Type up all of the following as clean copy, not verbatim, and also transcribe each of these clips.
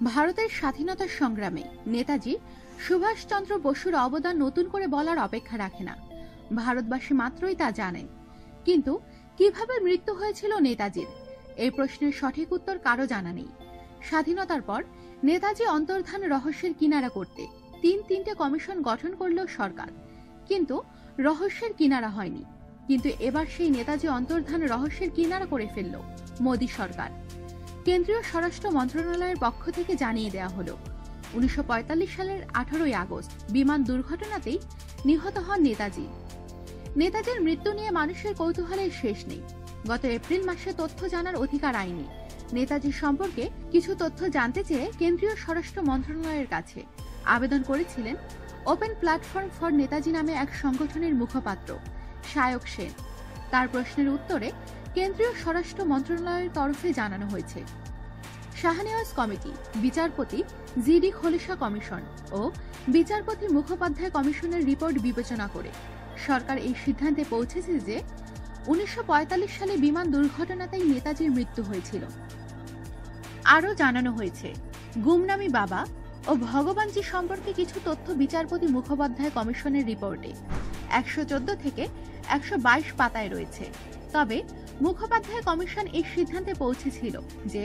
ভারতের স্বাধীনতা সংগ্রামে নেতাজি সুভাষচন্দ্র বসুর অবদান নতুন করে বলার অপেক্ষা রাখে না। ভারতবাসী মাত্রই তা জানেন। কিন্তু কিভাবে মৃত্যু হয়েছিল নেতাজির, এই প্রশ্নের সঠিক উত্তর কারো জানা নেই। স্বাধীনতার পর নেতাজি অন্তর্ধান রহস্যের কিনারা করতে তিনটে কমিশন গঠন করল সরকার, কিন্তু রহস্যের কিনারা হয়নি। কিন্তু এবার সেই নেতাজি অন্তর্ধান রহস্যের কিনারা করে ফেলল মোদী সরকার। কেন্দ্রীয় স্বরাষ্ট্র মন্ত্রণালয়ের পক্ষ থেকে জানিয়ে দেওয়া হলো 1945 সালের 18 আগস্ট বিমান দুর্ঘটনাতেই নিহত হন নেতাজি। নেতাজির মৃত্যু নিয়ে মানুষের কৌতূহলের শেষ নেই। গত এপ্রিল মাসে তথ্য জানার অধিকার আইনে নেতাজি সম্পর্কে কিছু তথ্য জানতে চেয়ে কেন্দ্রীয় স্বরাষ্ট্র মন্ত্রণালয়ের কাছে আবেদন করেছিলেন ওপেন প্ল্যাটফর্ম ফর নেতাজি নামে এক সংগঠনের মুখপাত্র সায়ক সেন। তার প্রশ্নের উত্তরে কেন্দ্রীয় স্বরাষ্ট্র মন্ত্রণালয়ের তরফে জানানো হয়েছে, শাহনেওয়াজ কমিটি, বিচারপতি জিডি খলিশা কমিশন ও বিচারপতি মুখোপাধ্যায় কমিশনের রিপোর্ট বিবেচনা করে সরকার এই সিদ্ধান্তে পৌঁছেছে যে 1945 সালে বিমান দুর্ঘটনাতেই নেতাজির মৃত্যু হয়েছিল। আরও জানানো হয়েছে, গুমনামি বাবা ও ভগবানজি সম্পর্কে কিছু তথ্য বিচারপতি মুখোপাধ্যায় কমিশনের রিপোর্টে 114 থেকে 122 পাতায় রয়েছে। তবে মুখোপাধ্যায় কমিশন এই সিদ্ধান্তে পৌঁছেছিল যে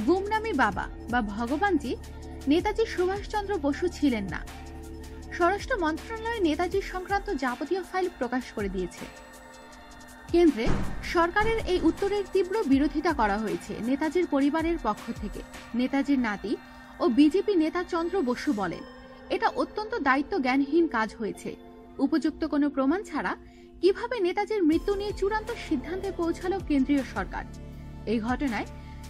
গুমনামি বাবা বা ভগবানজি নেতাজি সুভাষচন্দ্র বসু ছিলেন না। স্বরাষ্ট্র মন্ত্রণালয় নেতাজি সংক্রান্ত যাবতীয় ফাইল প্রকাশ করে দিয়েছে। কেন্দ্রে সরকারের এই উত্তরের তীব্র বিরোধিতা করা হয়েছে নেতাজির পরিবারের পক্ষ থেকে। নেতাজির নাতি ও বিজেপি নেতা চন্দ্র বসু বলেন, এটা অত্যন্ত দায়িত্ব জ্ঞানহীন কাজ হয়েছে। উপযুক্ত কোনো প্রমাণ ছাড়া কিভাবে নেতাজির মৃত্যু নিয়ে চূড়ান্ত সিদ্ধান্তে পৌঁছালো কেন্দ্রীয় সরকার। এই ঘটনায়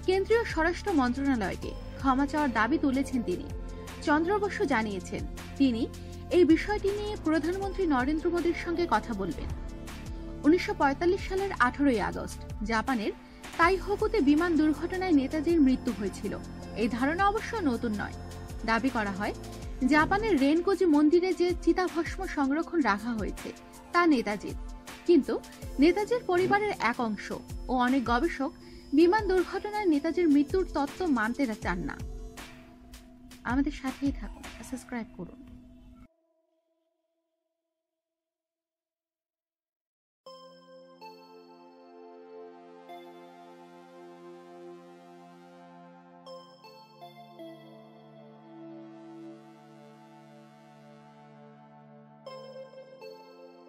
কেন্দ্রীয় স্বরাষ্ট্র মন্ত্রণালয়কে ক্ষমা চাওয়ার দাবি তুলেছেন তিনি। চন্দ্র বসু জানিয়েছেন তিনি এই বিষয়টি নিয়ে প্রধানমন্ত্রী নরেন্দ্র মোদীর সঙ্গে কথা বলবেন। 1945 সালের 18 আগস্ট জাপানের তাইহোকুতে বিমান দুর্ঘটনায় নেতাজির মৃত্যু হয়েছিল। এই ধারণা অবশ্য নতুন নয়। দাবি করা হয় জাপানের রেনকোজি মন্দিরে যে চিতাভস্ম সংরক্ষণ রাখা হয়েছে তা নেতাজির, কিন্তু নেতাজির পরিবারের এক অংশ ও অনেক গবেষক বিমান দুর্ঘটনায় নেতাজির মৃত্যুর তত্ত্ব মানতে চান না। আমাদের সাথেই থাকুন, সাবস্ক্রাইব করুন।